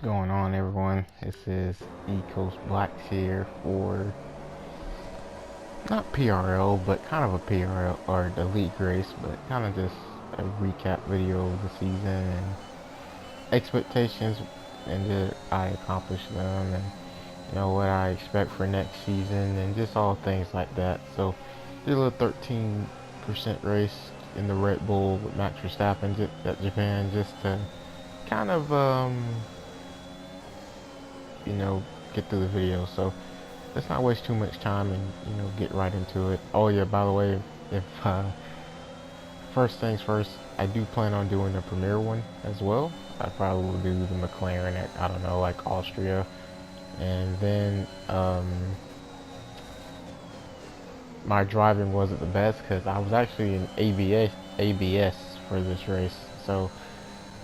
Going on, everyone? This is Coast Blacks here for not PRL, but kind of a PRL or the league race, but kind of just a recap video of the season and expectations, and did I accomplish them, and what I expect for next season, and just all things like that. So, did a little 13% race in the Red Bull with Max Verstappen at Japan, just to kind of get through the video. So let's not waste too much time and get right into it. Oh yeah, by the way, if first things first, I do plan on doing a premiere one as well. I probably will do the McLaren at, I don't know, like Austria, and then my driving wasn't the best because I was actually in ABS for this race. So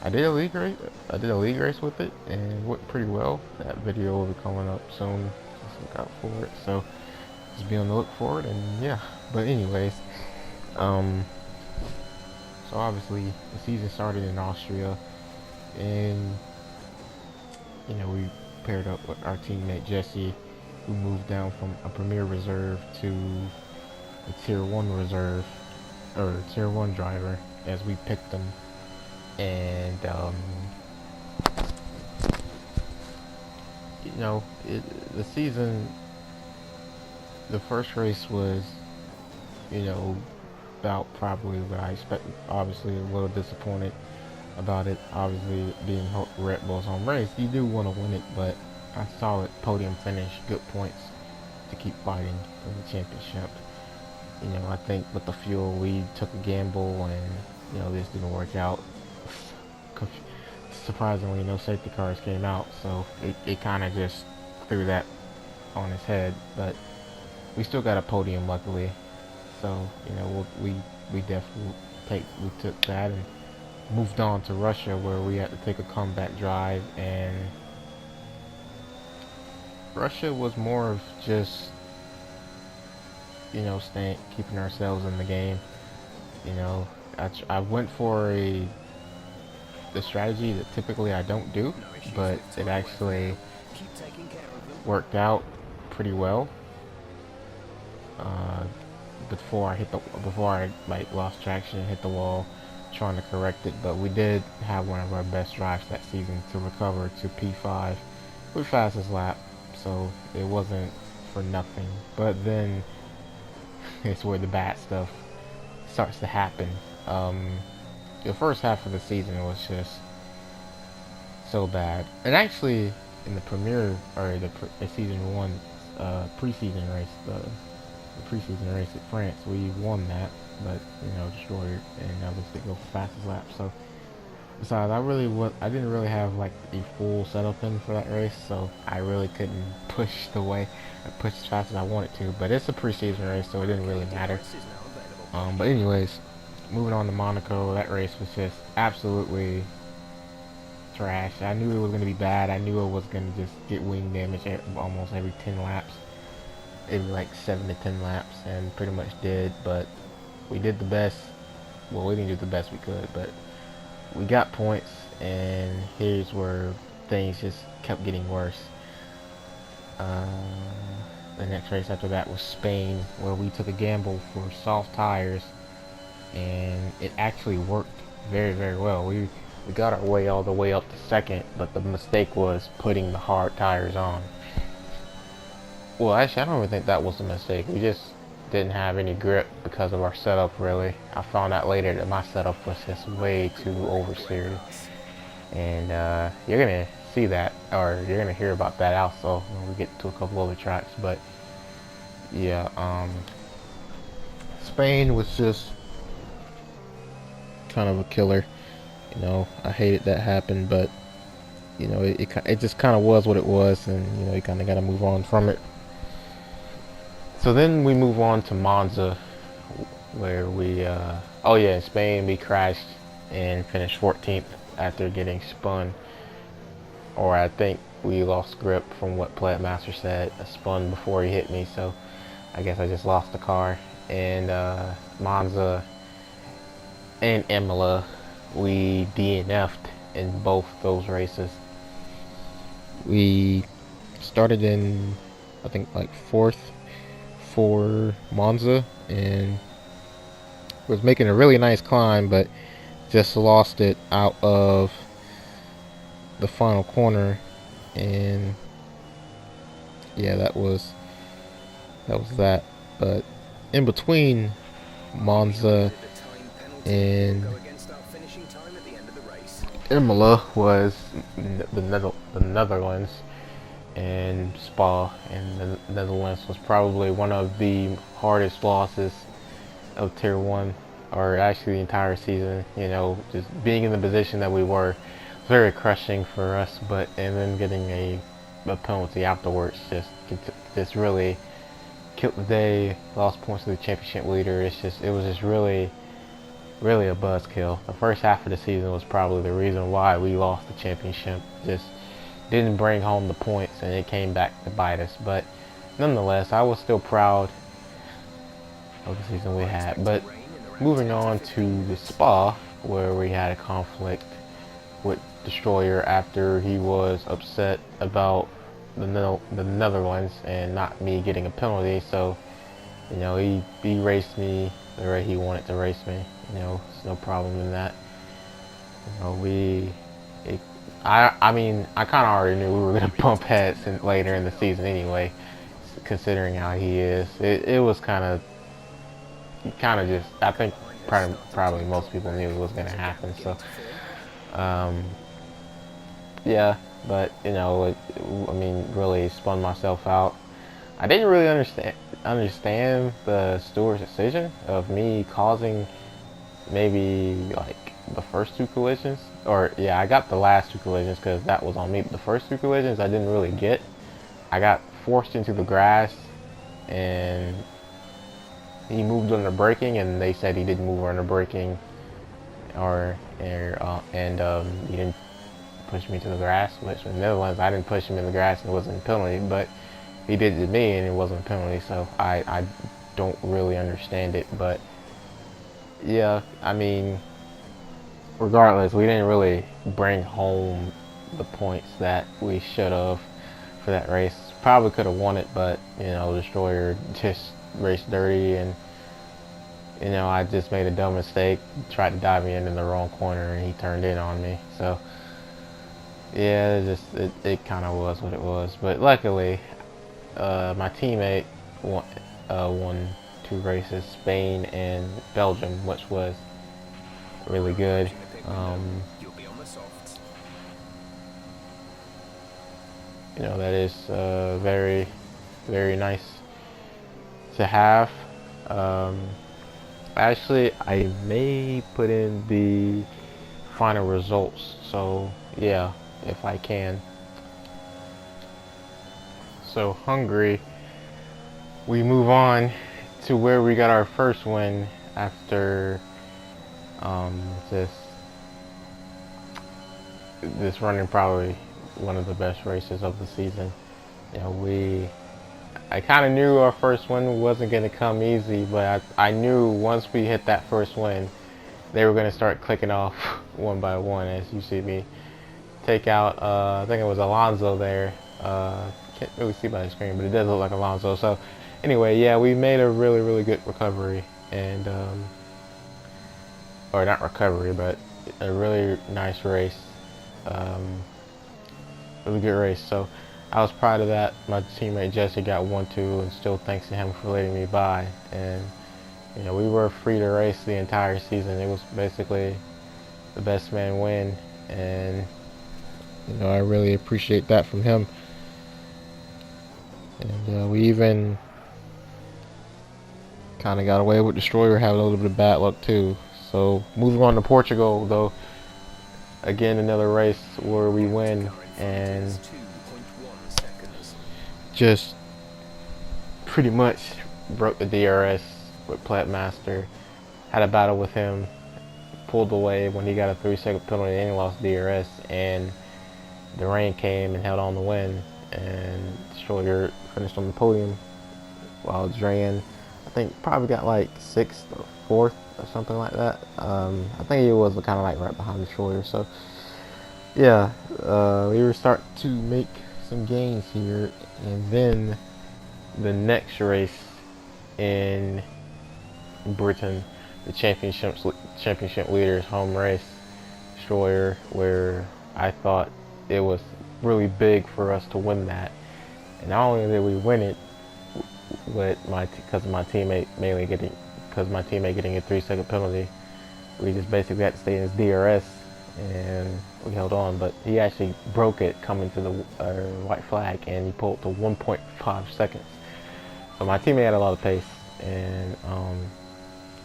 I did a league race. With it, and it went pretty well. That video will be coming up soon. Just look out for it. So just be on the look for it, and yeah. But anyways, so obviously the season started in Austria, and we paired up with our teammate Jesse, who moved down from a Premier Reserve to a Tier 1 reserve, or Tier 1 driver, as we picked them. And the season, the first race was, about probably what I expected. Obviously, a little disappointed about it. Obviously, being Red Bull's home race, you do want to win it, but I saw it podium finish, good points to keep fighting for the championship. I think with the fuel, we took a gamble, and this didn't work out. Surprisingly, no safety cars came out, so it kind of just threw that on his head. But we still got a podium, luckily. So we definitely took that and moved on to Russia, where we had to take a comeback drive, and Russia was more of just keeping ourselves in the game. I went for the strategy that typically I don't do, but it actually worked out pretty well. Before I lost traction and hit the wall, trying to correct it. But we did have one of our best drives that season to recover to P5 with fastest lap, so it wasn't for nothing. But then it's where the bad stuff starts to happen. The first half of the season was just so bad, and actually in the premiere, or the season 1 preseason race, the preseason race at France, we won that, but destroyed it, and obviously go for fastest lap. So besides, I didn't really have like a full setup in for that race, so I really couldn't push as fast as I wanted to. But it's a preseason race, so it didn't really matter. But anyways, moving on to Monaco, that race was just absolutely trash. I knew it was going to be bad. I knew it was going to just get wing damage almost every 10 laps. Every like 7 to 10 laps, and pretty much did. But we did the best. Well, we didn't do the best we could, but we got points, and here's where things just kept getting worse. The next race after that was Spain, where we took a gamble for soft tires, and it actually worked very, very well. We got our way all the way up to second, but the mistake was putting the hard tires on. Well, actually, I don't even think that was a mistake. We just didn't have any grip because of our setup, really. I found out later that my setup was just way too oversteered. And you're going to see that, or you're going to hear about that also when we get to a couple other tracks. But yeah, Spain was just kind of a killer. I hated that happened, but it just kind of was what it was, and you kind of got to move on from it. So then we move on to Monza, where in Spain we crashed and finished 14th after getting spun. Or I think we lost grip from what Playmaster said. I spun before he hit me, so I guess I just lost the car. And Monza and Imola, we DNF'd in both those races. We started in, I think, like 4th for Monza, and was making a really nice climb, but just lost it out of the final corner. And yeah, that. But in between Monza and Imola was the Netherlands, and Spa in the Netherlands was probably one of the hardest losses of Tier 1, or actually the entire season. You know, just being in the position that we were, very crushing for us, but and then getting a penalty afterwards just really killed the day, lost points to the championship leader. It was just really a buzzkill. The first half of the season was probably the reason why we lost the championship. Just didn't bring home the points, and it came back to bite us. But nonetheless, I was still proud of the season we had. But moving on to the Spa, where we had a conflict with Destroyer after he was upset about the Netherlands and not me getting a penalty. So, you know, he raced me the way he wanted to race me. You know, there's no problem in that. You know, I mean, I kind of already knew we were going to bump heads later in the season anyway, considering how he is. It was kind of just, I think probably most people knew it was going to happen. So, yeah, but, you know, I mean, really spun myself out. I didn't really understand the steward's decision of me causing maybe like the first 2 collisions, or yeah, I got the last 2 collisions because that was on me. But the first 2 collisions I didn't really get. I got forced into the grass, and he moved under braking, and they said he didn't move under braking, and he didn't push me to the grass. Which in the Netherlands, I didn't push him in the grass, and it wasn't a penalty, but he did it to me, and it wasn't a penalty. So I don't really understand it, but yeah, I mean, regardless, we didn't really bring home the points that we should have for that race. Probably could have won it, but, you know, Destroyer just raced dirty, and, you know, I just made a dumb mistake, tried to dive me in the wrong corner, and he turned in on me. So, yeah, it kind of was what it was. But luckily, my teammate won 2 races, Spain and Belgium, which was really good. You know, that is very, very nice to have. Actually, I may put in the final results, so yeah, if I can. So Hungary, we move on to where we got our first win after this running probably one of the best races of the season. You know, I kind of knew our first win wasn't going to come easy, but I knew once we hit that first win, they were going to start clicking off one by one. As you see me take out, I think it was Alonso there. Can't really see by the screen, but it does look like Alonso. So anyway, yeah, we made a really, really good recovery, and or not recovery, but a really nice race. Really good race. So I was proud of that. My teammate Jesse got 1-2, and still thanks to him for letting me by. And, you know, we were free to race the entire season. It was basically the best man win, and, you know, I really appreciate that from him. And we even kind of got away with Destroyer having a little bit of bad luck too. So moving on to Portugal, though, again another race where we win, and just pretty much broke the DRS with Platmaster. Had a battle with him, pulled away when he got a 3-second penalty, and he lost DRS, and the rain came and held on to win, and Destroyer finished on the podium, while Drayan, I think, probably got like 6th or 4th or something like that. I think he was kind of like right behind Destroyer. So yeah, we were starting to make some gains here, and then the next race in Britain, the championship leaders home race, Destroyer, where I thought it was really big for us to win that. And not only did we win it with because my teammate getting a 3-second penalty, we just basically had to stay in his DRS and we held on. But he actually broke it coming to the white flag, and he pulled to 1.5 seconds. So my teammate had a lot of pace, and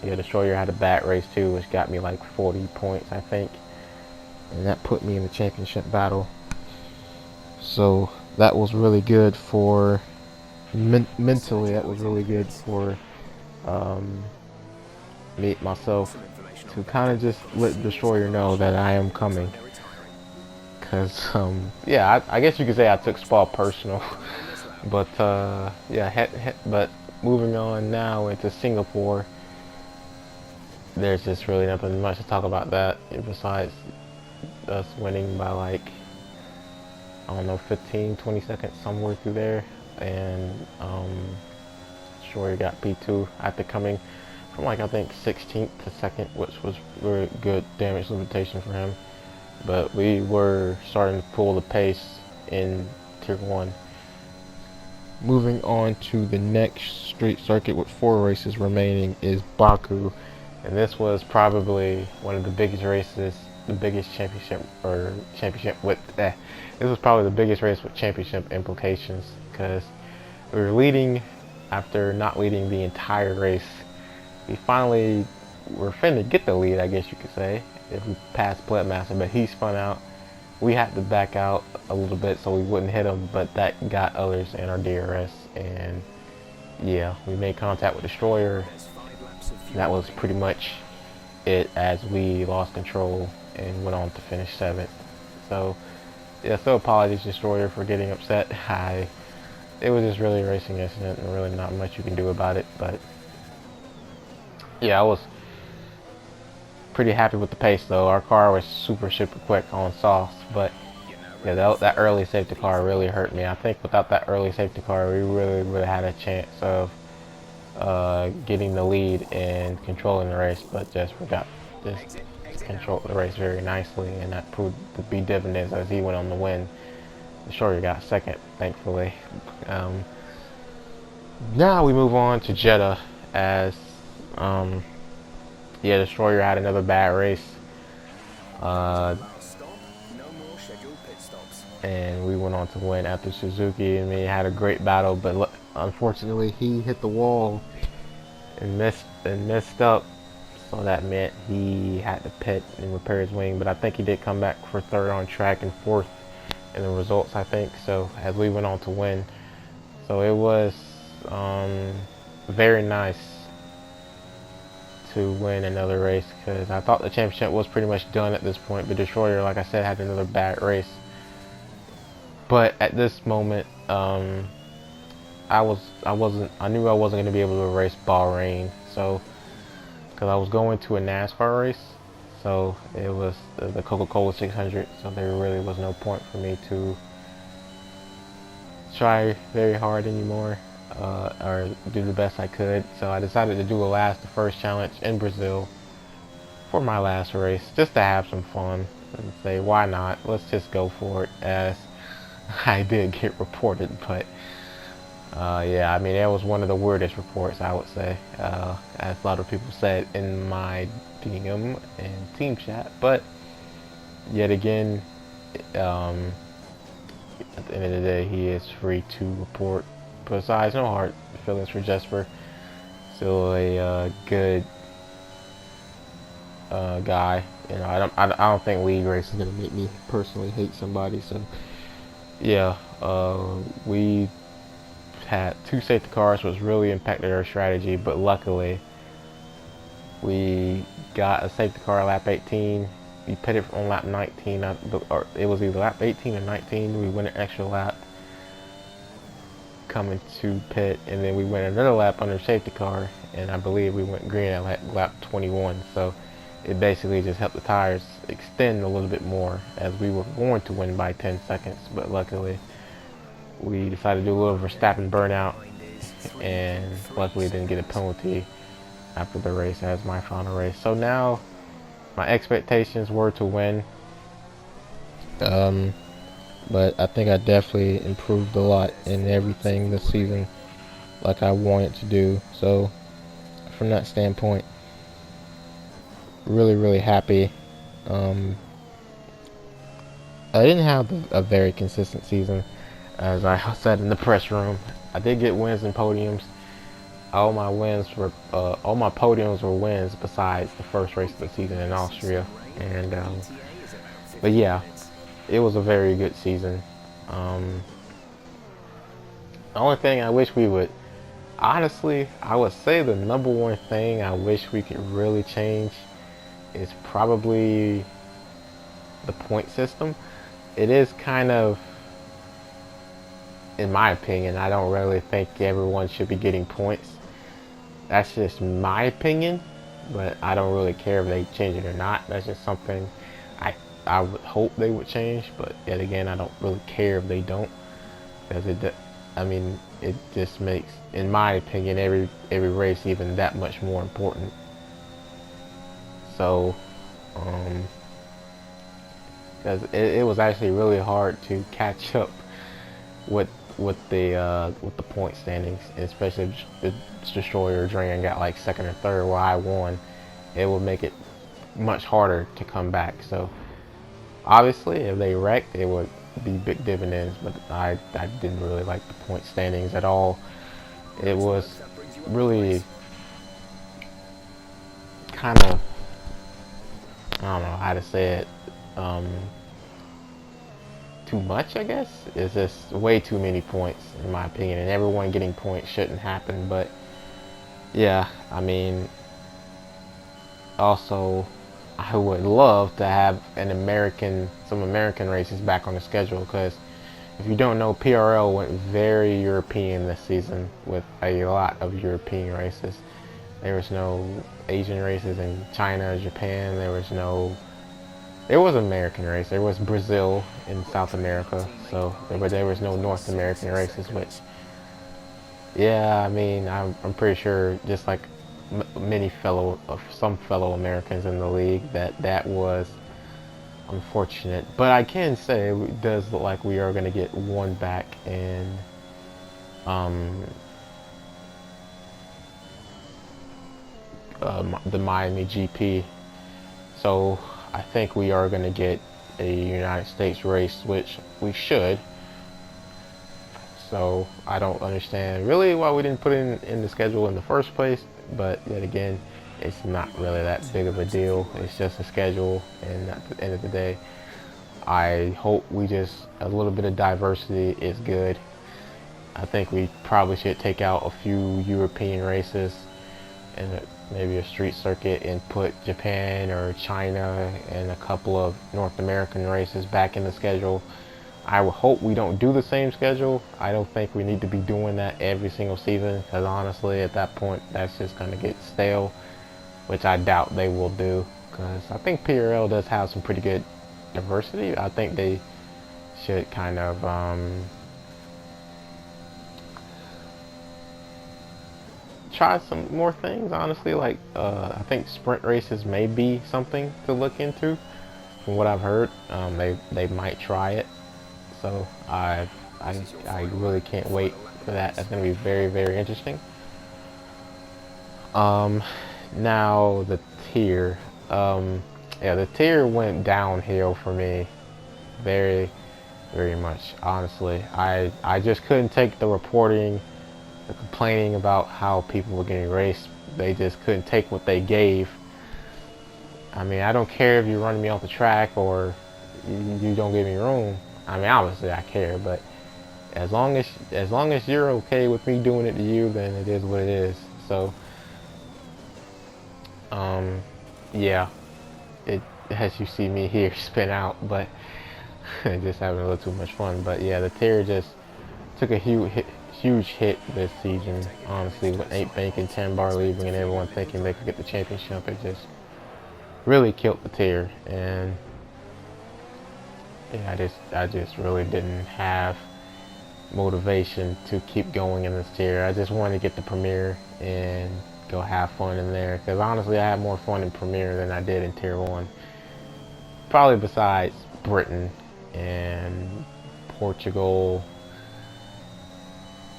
yeah, Destroyer had a bad race too, which got me like 40 points, I think, and that put me in the championship battle. So that was really good for mentally. That was really good for myself, to kind of just let Destroyer know that I am coming. Cause yeah, I guess you could say I took Spa personal, but yeah, but moving on now into Singapore, there's just really nothing much to talk about that besides us winning by like, I don't know, 15-20 seconds, somewhere through there. And Destroyer got P2 after coming from like, I think 16th to 2nd, which was very good damage limitation for him. But we were starting to pull the pace in Tier 1. Moving on to the next street circuit with 4 races remaining is Baku. And this was probably one of the biggest races, the biggest championship with, this was probably the biggest race with championship implications, because we were leading after not leading the entire race. We finally were finna get the lead, I guess you could say, if we passed Master, but he spun out. We had to back out a little bit so we wouldn't hit him, but that got others in our DRS, and yeah, we made contact with Destroyer. That was pretty much it, as we lost control and went on to finish 7th. So yeah, so apologies Destroyer for getting upset. It was just really a racing incident and really not much you can do about it. But yeah, I was pretty happy with the pace though. Our car was super quick on softs, but yeah, that early safety car really hurt me. I think without that early safety car, we really would have had a chance of getting the lead and controlling the race, but just forgot just control the race very nicely, and that proved to be dividends as he went on to win. Destroyer got 2nd, thankfully. Now we move on to Jeddah, as yeah, Destroyer had another bad race, and we went on to win after Suzuki and me had a great battle, but unfortunately he hit the wall and messed up, so that meant he had to pit and repair his wing. But I think he did come back for 3rd on track and 4th in the results, I think, so as we went on to win. So it was very nice to win another race, because I thought the championship was pretty much done at this point, but Destroyer, like I said, had another bad race. But at this moment, I knew I wasn't going to be able to race Bahrain, so because I was going to a NASCAR race, so it was the Coca-Cola 600, so there really was no point for me to try very hard anymore, or do the best I could. So I decided to do the first challenge in Brazil for my last race, just to have some fun and say, why not? Let's just go for it, as I did get reported. But yeah, I mean, it was one of the weirdest reports, I would say, as a lot of people said in my DM and team chat. But yet again, at the end of the day, he is free to report. Besides, no hard feelings for Jesper. Still a good guy. You know, I don't think league race is gonna make me personally hate somebody. So yeah, we had 2 safety cars, which really impacted our strategy. But luckily, we got a safety car lap 18. We pitted on lap 19, or it was either lap 18 or 19. We went an extra lap coming to pit, and then we went another lap under safety car, and I believe we went green at lap 21. So it basically just helped the tires extend a little bit more, as we were going to win by 10 seconds, but luckily we decided to do a little Verstappen burnout, and luckily didn't get a penalty after the race as my final race. So now my expectations were to win, but I think I definitely improved a lot in everything this season, like I wanted to do. So from that standpoint, really happy. Um, I didn't have a very consistent season, as I said in the press room. I did get wins and podiums. All my podiums were wins besides the first race of the season in Austria. And but yeah, it was a very good season. The only thing I wish we would, honestly, I would say the number one thing I wish we could really change is probably the point system. It is kind of, in my opinion, I don't really think everyone should be getting points. That's just my opinion, but I don't really care if they change it or not. That's just something I would hope they would change, but yet again, I don't really care if they don't, because it just makes, in my opinion, every race even that much more important. So, because it was actually really hard to catch up with the point standings, especially if Destroyer or Dragon got like second or third while I won. It would make it much harder to come back. So obviously, if they wrecked, it would be big dividends. But I didn't really like the point standings at all. It was really kind of, I don't know how to say it. Too much, I guess. It's just way too many points, in my opinion, and everyone getting points shouldn't happen. But yeah, I mean, also, I would love to have some American races back on the schedule, because if you don't know, PRL went very European this season with a lot of European races. There was no Asian races in China, Japan. There was an American race. There was Brazil in South America, but there was no North American races. Which, yeah, I mean, I'm pretty sure, just like some fellow Americans in the league, that was unfortunate. But I can say it does look like we are going to get one back in the Miami GP. So I think we are going to get a United States race, which we should. So I don't understand really why we didn't put it in the schedule in the first place. But yet again, it's not really that big of a deal. It's just a schedule, and at the end of the day, I hope a little bit of diversity is good. I think we probably should take out a few European races and maybe a street circuit, and put Japan or China and a couple of North American races back in the schedule. I would hope we don't do the same schedule. I don't think we need to be doing that every single season, because honestly, at that point, that's just going to get stale, which I doubt they will do, because I think PRL does have some pretty good diversity. I think they should kind of try some more things, honestly. Like I think sprint races may be something to look into. From what I've heard, they might try it. So I really can't wait for that. That's gonna be very interesting. Now the tier, yeah, the tier went downhill for me, very much. Honestly, I just couldn't take the reporting, the complaining about how people were getting raced. They just couldn't take what they gave. I mean, I don't care if you're running me off the track or you don't give me room. I mean, obviously I care, but as long as you're okay with me doing it to you, then it is what it is. So, yeah, as you see me here spin out, but just having a little too much fun. But yeah, the tier just took a huge hit this season. Honestly, with 8 Bank and 10 Bar leaving and everyone thinking they could get the championship, it just really killed the tier. And yeah, I just really didn't have motivation to keep going in this tier. I just wanted to get the Premier and go have fun in there, because honestly I had more fun in Premier than I did in Tier 1. Probably besides Britain and Portugal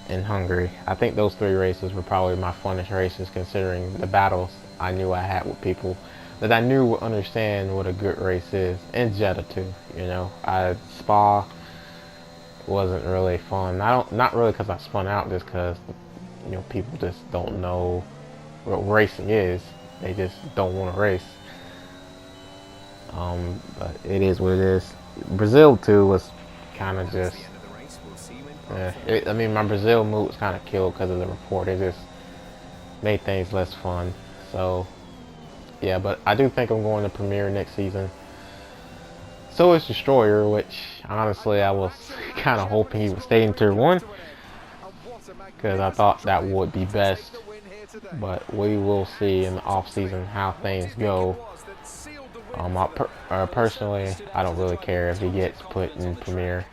and Hungary. I think those 3 races were probably my funnest races, considering the battles I knew I had with people that I knew would understand what a good race is. And Jeddah too, you know. Spa wasn't really fun. Not really because I spun out, just because, you know, people just don't know what racing is. They just don't want to race. But it is what it is. Brazil too was kind of just. I mean, my Brazil mood was kind of killed because of the report. It just made things less fun. So, yeah, but I do think I'm going to Premier next season. So is Destroyer, which honestly I was kind of hoping he would stay in Tier 1, because I thought that would be best. But we will see in the off-season how things go. Personally, I don't really care if he gets put in Premier.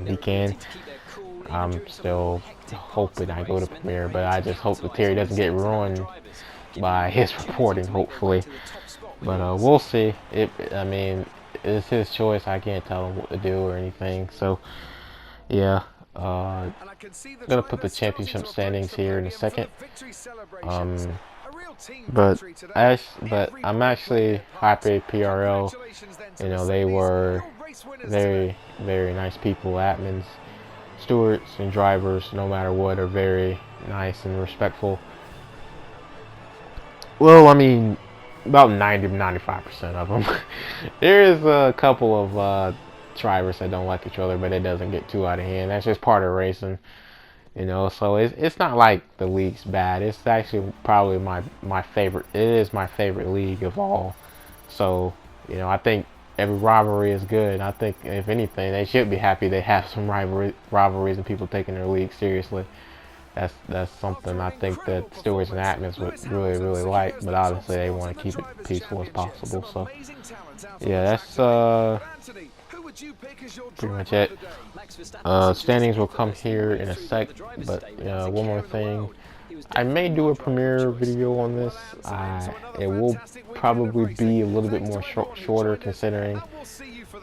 He can. I'm still hoping I go to Premier, but I just hope the tier doesn't get ruined by his reporting, hopefully. But we'll see. I mean, it's his choice. I can't tell him what to do or anything. So, yeah. I'm gonna put the championship standings here in a second. But I'm actually happy PRL. You know, they were very, very nice people. Admins, stewards, and drivers, no matter what, are very nice and respectful. Well, I mean, about 90-95% of them. There is a couple of drivers that don't like each other, but it doesn't get too out of hand. That's just part of racing, you know. So it's not like the league's bad. It's actually probably my favorite. It is my favorite league of all. So, you know, I think every rivalry is good. I think if anything, they should be happy they have some rivalries and people taking their league seriously. That's something I think that stewards and admins would really like, but obviously they want to keep it peaceful as possible. So yeah, that's pretty much it. Standings will come here in a sec, but one more thing. I may do a premiere video on this. It will probably be a little bit more shorter, considering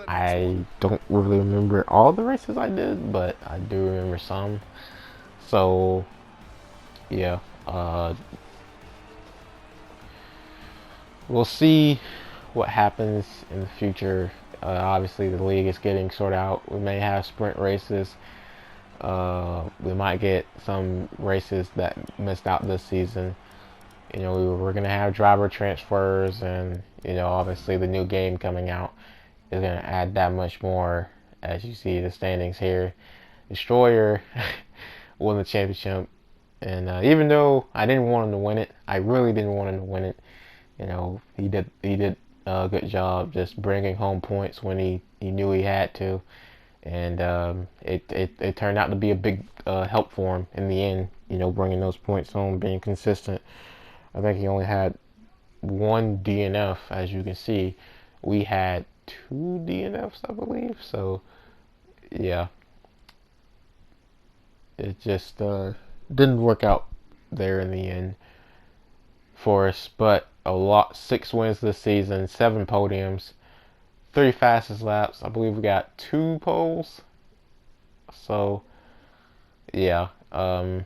I don't really remember all the races I did, but I do remember some. So, yeah, we'll see what happens in the future. Obviously, the league is getting sorted out. We may have sprint races. We might get some races that missed out this season. You know, we're going to have driver transfers, and, you know, obviously the new game coming out is going to add that much more. As you see the standings here, Destroyer won the championship, and even though I didn't want him to win it, I really didn't want him to win it. You know, he did a good job just bringing home points when he knew he had to, and it turned out to be a big help for him in the end. You know, bringing those points home, being consistent. I think he only had 1 DNF, as you can see. We had 2 DNFs, I believe. So, yeah. It just didn't work out there in the end for us. But 6 wins this season, 7 podiums, 3 fastest laps. I believe we got 2 poles. So, yeah.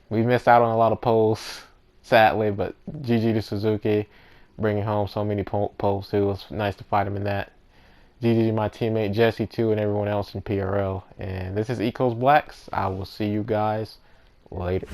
We missed out on a lot of poles, sadly, but GG to Suzuki, bringing home so many poles too. It was nice to fight him in that. GG to my teammate Jesse too, and everyone else in PRL. And this is Ecos Blacks. I will see you guys later.